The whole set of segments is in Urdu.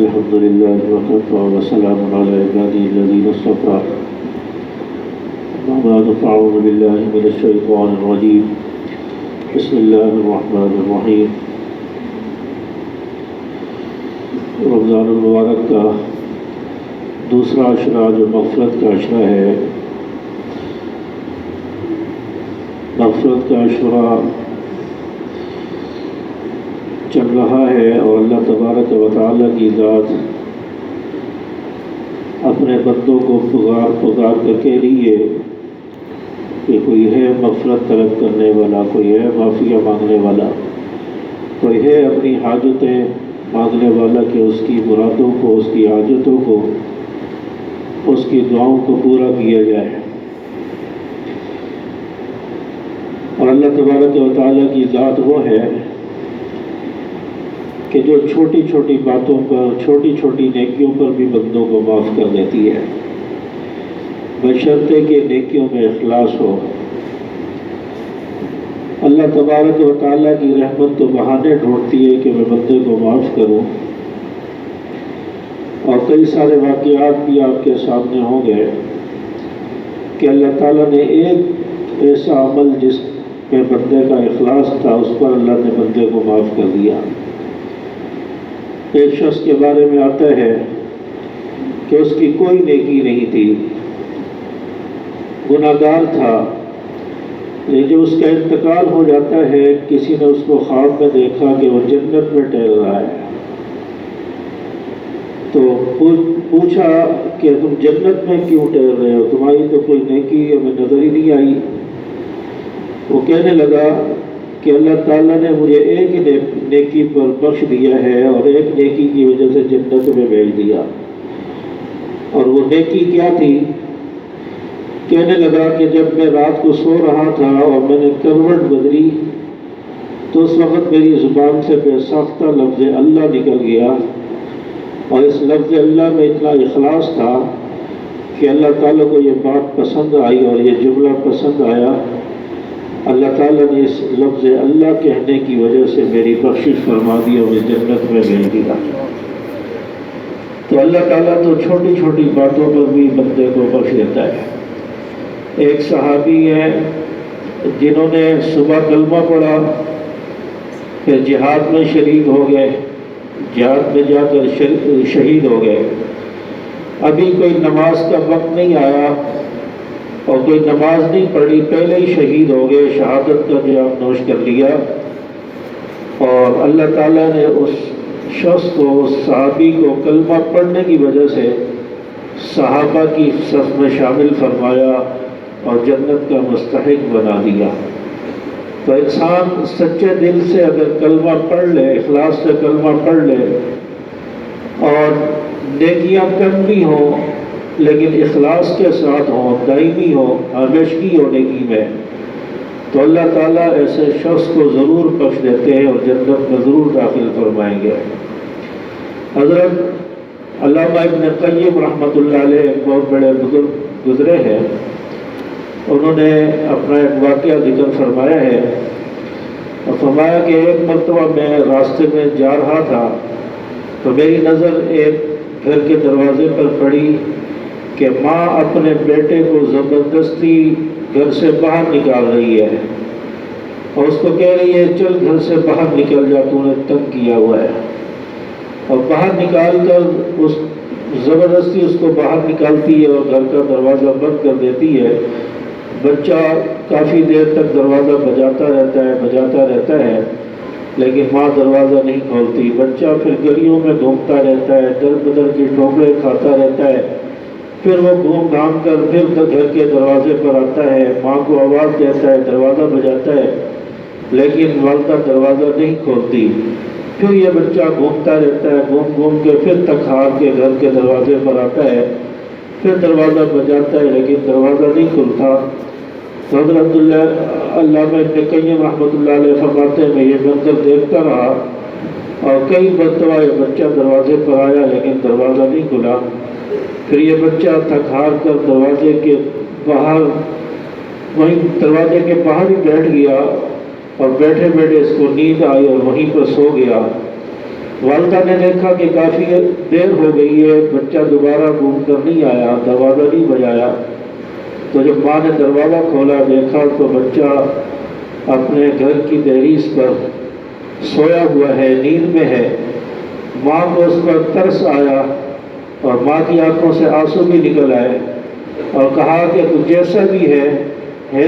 الحمد لله وكفى وسلام على عباده الذين اصطفى أما بعد فأعوذ بالله من الشيطان الرجيم بسم الله الرحمن الرحيم رمضان المبارک کا دوسرا عشرہ جو مغفرت کا عشرہ ہے، مغفرت کا عشرہ چل رہا ہے اور اللہ تبارک و تعالیٰ کی ذات اپنے بندوں کو پکار کر کے لیے کہ کوئی ہے مغفرت طلب کرنے والا، کوئی ہے معافیہ مانگنے والا، کوئی ہے اپنی حاجتیں مانگنے والا کہ اس کی مرادوں کو، اس کی حاجتوں کو، اس کی دعاؤں کو پورا کیا جائے۔ اور اللہ تبارک و تعالیٰ کی ذات وہ ہے کہ جو چھوٹی چھوٹی باتوں پر، چھوٹی چھوٹی نیکیوں پر بھی بندوں کو معاف کر دیتی ہے، بشرطے کہ نیکیوں میں اخلاص ہو۔ اللہ تبارک و تعالیٰ کی رحمت تو بہانے ڈھونڈتی ہے کہ میں بندے کو معاف کروں، اور کئی سارے واقعات بھی آپ کے سامنے ہوں گے کہ اللہ تعالیٰ نے ایک ایسا عمل جس میں بندے کا اخلاص تھا، اس پر اللہ نے بندے کو معاف کر دیا۔ ایک شخص کے بارے میں آتا ہے کہ اس کی کوئی نیکی نہیں تھی، گناہ گار تھا، لیکن جب اس کا انتقال ہو جاتا ہے کسی نے اس کو خواب میں دیکھا کہ وہ جنت میں ٹہل رہا ہے، تو پوچھا کہ تم جنت میں کیوں ٹہل رہے ہو، تمہاری تو کوئی نیکی ہمیں نظر ہی نہیں آئی۔ وہ کہنے لگا کہ اللہ تعالیٰ نے مجھے ایک ہی نیکی پر بخش دیا ہے اور ایک نیکی کی وجہ سے جنت میں بھیج دیا۔ اور وہ نیکی کیا تھی؟ کہنے لگا کہ جب میں رات کو سو رہا تھا اور میں نے کروٹ بدلی تو اس وقت میری زبان سے بے ساختہ لفظ اللہ نکل گیا، اور اس لفظ اللہ میں اتنا اخلاص تھا کہ اللہ تعالیٰ کو یہ بات پسند آئی اور یہ جملہ پسند آیا۔ اللہ تعالیٰ نے اس لفظ اللہ کہنے کی وجہ سے میری بخشش فرما دی اور مجھے جنت میں بھیج دیا۔ تو اللہ تعالیٰ تو چھوٹی چھوٹی باتوں پر بھی بندے کو بخش دیتا ہے۔ ایک صحابی ہیں جنہوں نے صبح کلمہ پڑھا، پھر جہاد میں شریک ہو گئے، جہاد میں جا کر شہید ہو گئے۔ ابھی کوئی نماز کا وقت نہیں آیا اور کوئی نماز نہیں پڑھی، پہلے ہی شہید ہو گئے، شہادت کا جام نوش کر لیا۔ اور اللہ تعالیٰ نے اس شخص کو، اس صحابی کو کلمہ پڑھنے کی وجہ سے صحابہ کی صف میں شامل فرمایا اور جنت کا مستحق بنا دیا۔ تو انسان سچے دل سے اگر کلمہ پڑھ لے، اخلاص سے کلمہ پڑھ لے اور نیکیاں کم بھی ہوں لیکن اخلاص کے ساتھ ہوں، دائمی ہو، ہمیشگی ہو نیکی میں، تو اللہ تعالیٰ ایسے شخص کو ضرور بخش دیتے ہیں اور جنت میں ضرور داخل فرمائیں گے۔ حضرت علامہ ابن قیم رحمۃ اللہ علیہ ایک بہت بڑے بزرگ گزرے ہیں، انہوں نے اپنا ایک واقعہ ذکر فرمایا ہے اور فرمایا کہ ایک مرتبہ میں راستے میں جا رہا تھا تو میری نظر ایک گھر کے دروازے پر پڑی کہ ماں اپنے بیٹے کو زبردستی گھر سے باہر نکال رہی ہے اور اس کو کہہ رہی ہے چل گھر سے باہر نکل جا، تو نے تنگ کیا ہوا ہے، اور باہر نکال کر زبردستی اس کو باہر نکالتی ہے اور گھر کا دروازہ بند کر دیتی ہے۔ بچہ کافی دیر تک دروازہ بجاتا رہتا ہے لیکن ماں دروازہ نہیں کھولتی۔ بچہ پھر گلیوں میں گھومتا رہتا ہے، در بدر کی ٹھوکریں کھاتا رہتا ہے، پھر وہ گھوم گھام کر پھر گھر کے دروازے پر آتا ہے، ماں کو آواز دیتا ہے، دروازہ بجاتا ہے لیکن والدہ دروازہ نہیں کھولتی۔ پھر یہ بچہ گھومتا رہتا ہے، گھوم کے پھر تک ہار کے گھر کے دروازے پر آتا ہے، پھر دروازہ بجاتا ہے لیکن دروازہ نہیں کھلتا۔ حضرت علامہ ابن قیم رحمۃ اللہ علیہ فرماتے ہیں میں یہ منظر دیکھتا رہا اور کئی مرتبہ یہ بچہ دروازے پر آیا لیکن دروازہ نہیں کھلا۔ پھر یہ بچہ تھک ہار کر دروازے کے باہر ہی بیٹھ گیا اور بیٹھے بیٹھے اس کو نیند آئی اور وہیں پر سو گیا۔ والدہ نے دیکھا کہ کافی دیر ہو گئی ہے، بچہ دوبارہ گھوم کر نہیں آیا، دروازہ نہیں بجایا، تو جب ماں نے دروازہ کھولا دیکھا تو بچہ اپنے گھر کی دہلیز پر سویا ہوا ہے، نیند میں ہے۔ ماں کو اس پر ترس آیا اور ماں کی آنکھوں سے آنسو بھی نکل آئے اور کہا کہ تو جیسا بھی ہے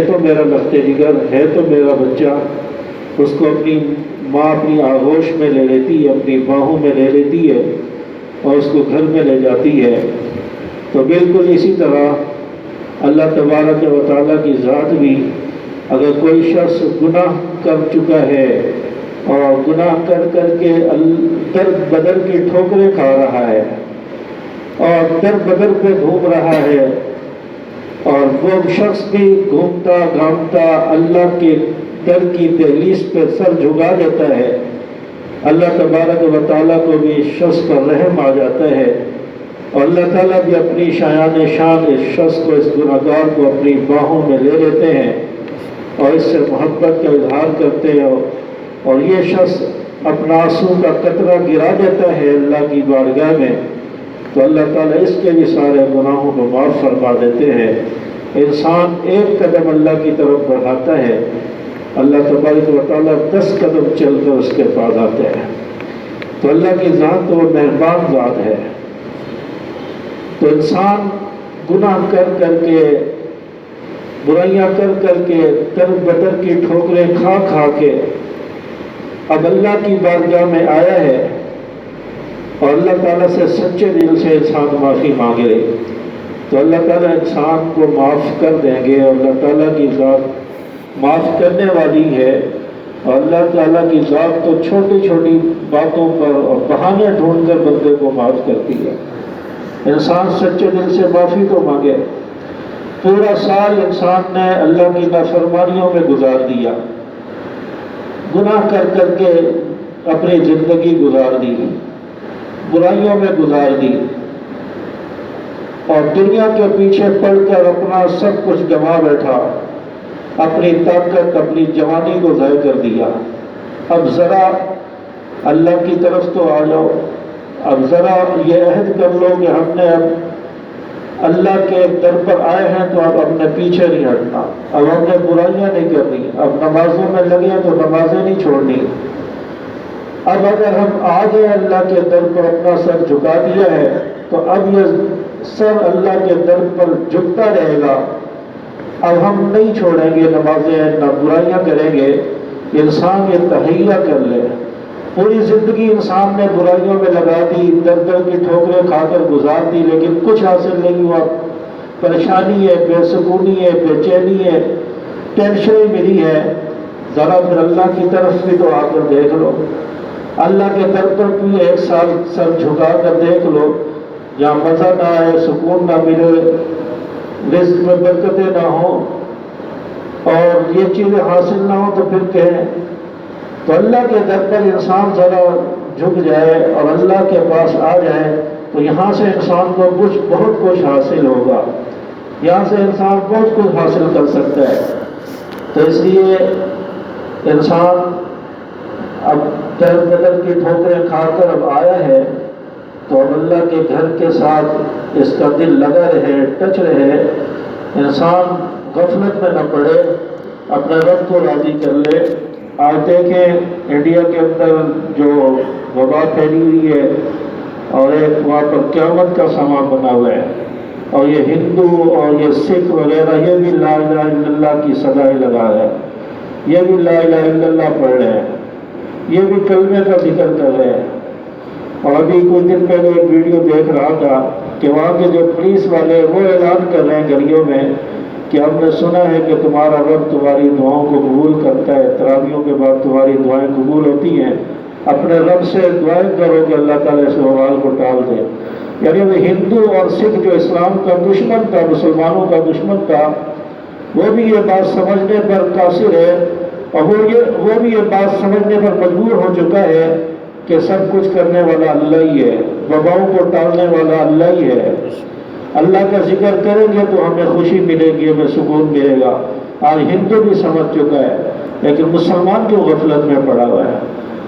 تو میرا لخت جگر، ہے تو میرا بچہ۔ اس کو اپنی ماں اپنی آغوش میں لے لیتی ہے، اپنی باہوں میں لے لیتی ہے اور اس کو گھر میں لے جاتی ہے۔ تو بالکل اسی طرح اللہ تبارک و تعالیٰ کی ذات بھی، اگر کوئی شخص گناہ کر چکا ہے اور گناہ کر کر کے در بدر کی ٹھوکریں کھا رہا ہے اور در بدر پہ گھوم رہا ہے، اور وہ شخص بھی گھومتا گھامتا اللہ کے در کی دہلیز پہ سر جھکا دیتا ہے، اللہ تبارک و تعالیٰ کو بھی اس شخص پر رحم آ جاتا ہے، اور اللہ تعالیٰ بھی اپنی شایان شان اس شخص کو، اس گنہگار کو اپنی باہوں میں لے لیتے ہیں اور اس سے محبت کا اظہار کرتے ہیں، اور یہ شخص اپنا آنسو کا قطرہ گرا دیتا ہے اللہ کی بارگاہ میں، تو اللہ تعالیٰ اس کے بھی سارے گناہوں کو معاف فرما دیتے ہیں۔ انسان ایک قدم اللہ کی طرف بڑھاتا ہے، اللہ تبارک و تعالیٰ 10 قدم چل کر اس کے پاس آتے ہیں۔ تو اللہ کی ذات تو وہ مہربان ذات ہے۔ تو انسان گناہ کر کر کے، برائیاں کر کر کے، در بدر کی ٹھوکریں کھا کھا کے اب اللہ کی بارگاہ میں آیا ہے، اور اللہ تعالیٰ سے سچے دل سے انسان معافی مانگے تو اللہ تعالیٰ انسان کو معاف کر دیں گے، اور اللہ تعالیٰ کی ذات معاف کرنے والی ہے، اور اللہ تعالیٰ کی ذات تو چھوٹی چھوٹی باتوں پر اور بہانے ڈھونڈ کر بندے کو معاف کرتی ہے۔ انسان سچے دل سے معافی تو مانگے۔ پورا سال انسان نے اللہ کی نافرمانیوں میں گزار دیا، گناہ کر کر کے اپنی زندگی گزار دی، برائیوں میں گزار دی، اور دنیا کے پیچھے پڑ کر اپنا سب کچھ گنوا بیٹھا، اپنی طاقت اپنی جوانی کو ضائع کر دیا۔ اب ذرا اللہ کی طرف تو آ جاؤ، اب ذرا یہ عہد کر لو کہ ہم نے اب اللہ کے در پر آئے ہیں تو اب اپنے پیچھے نہیں ہٹنا، اب ہم نے برائیاں نہیں کرنی، اب نمازوں میں لگے تو نمازیں نہیں چھوڑنی۔ اب اگر ہم آ گئے اللہ کے در پر اپنا سر جھکا دیا ہے تو اب یہ سر اللہ کے در پر جھکتا رہے گا، اب ہم نہیں چھوڑیں گے نمازیں، نہ برائیاں کریں گے۔ انسان یہ تہیہ کر لے، پوری زندگی انسان نے برائیوں میں لگا دی، در در کی ٹھوکریں کھا کر گزار دی، لیکن کچھ حاصل نہیں ہوا، پریشانی ہے، بے سکونی ہے، بے چینی ہے، ٹینشن ملی ہے۔ ذرا پھر اللہ کی طرف بھی تو آ کر دیکھ لو، اللہ کے در پر بھی ایک سال سر جھکا کر دیکھ لو، جہاں مزہ نہ آئے، سکون نہ ملے، رزق میں برکتیں نہ ہوں اور یہ چیزیں حاصل نہ ہوں، تو پھر کہیں تو اللہ کے در پر انسان ذرا جھک جائے اور اللہ کے پاس آ جائے تو یہاں سے انسان کو بہت کچھ حاصل ہوگا، یہاں سے انسان بہت کچھ حاصل کر سکتا ہے۔ تو اس لیے انسان اب در بدر کی ٹھوکریں کھا کر اب آیا ہے تو اب اللہ کے گھر کے ساتھ اس کا دل لگا رہے، ٹچ رہے، انسان غفلت میں نہ پڑے، اپنے رب کو راضی کر لے۔ آج دیکھیں انڈیا کے اندر جو وبا پھیلی ہوئی ہے اور ایک وہاں پر قیامت کا سامان بنا ہوا ہے، اور یہ ہندو اور یہ سکھ وغیرہ یہ بھی لا الہ الا اللہ کی صدائیں لگا رہے ہیں، یہ بھی لا الہ الا اللہ پڑھ رہے ہیں، یہ بھی کلمے کا ذکر کر رہے ہیں۔ اور ابھی کچھ دن پہلے ایک ویڈیو دیکھ رہا تھا کہ وہاں کے جو پولیس والے وہ اعلان کر رہے ہیں گلیوں میں کہ ہم نے سنا ہے کہ تمہارا رب تمہاری دعاؤں کو قبول کرتا ہے، تراویحوں کے بعد تمہاری دعائیں قبول ہوتی ہیں، اپنے رب سے دعائیں کرو کہ اللہ تعالیٰ اس وبال کو ٹال دے۔ یعنی وہ ہندو اور سکھ جو اسلام کا دشمن تھا، مسلمانوں کا دشمن تھا، وہ بھی یہ بات سمجھنے پر قاصر ہے، اور وہ بھی یہ بات سمجھنے پر مجبور ہو چکا ہے کہ سب کچھ کرنے والا اللہ ہی ہے، وباؤں کو ٹالنے والا اللہ ہی ہے۔ اللہ کا ذکر کریں گے تو ہمیں خوشی ملے گی، ہمیں سکون ملے گا۔ آج ہندو بھی سمجھ چکا ہے، لیکن مسلمان کیوں غفلت میں پڑا ہوا ہے؟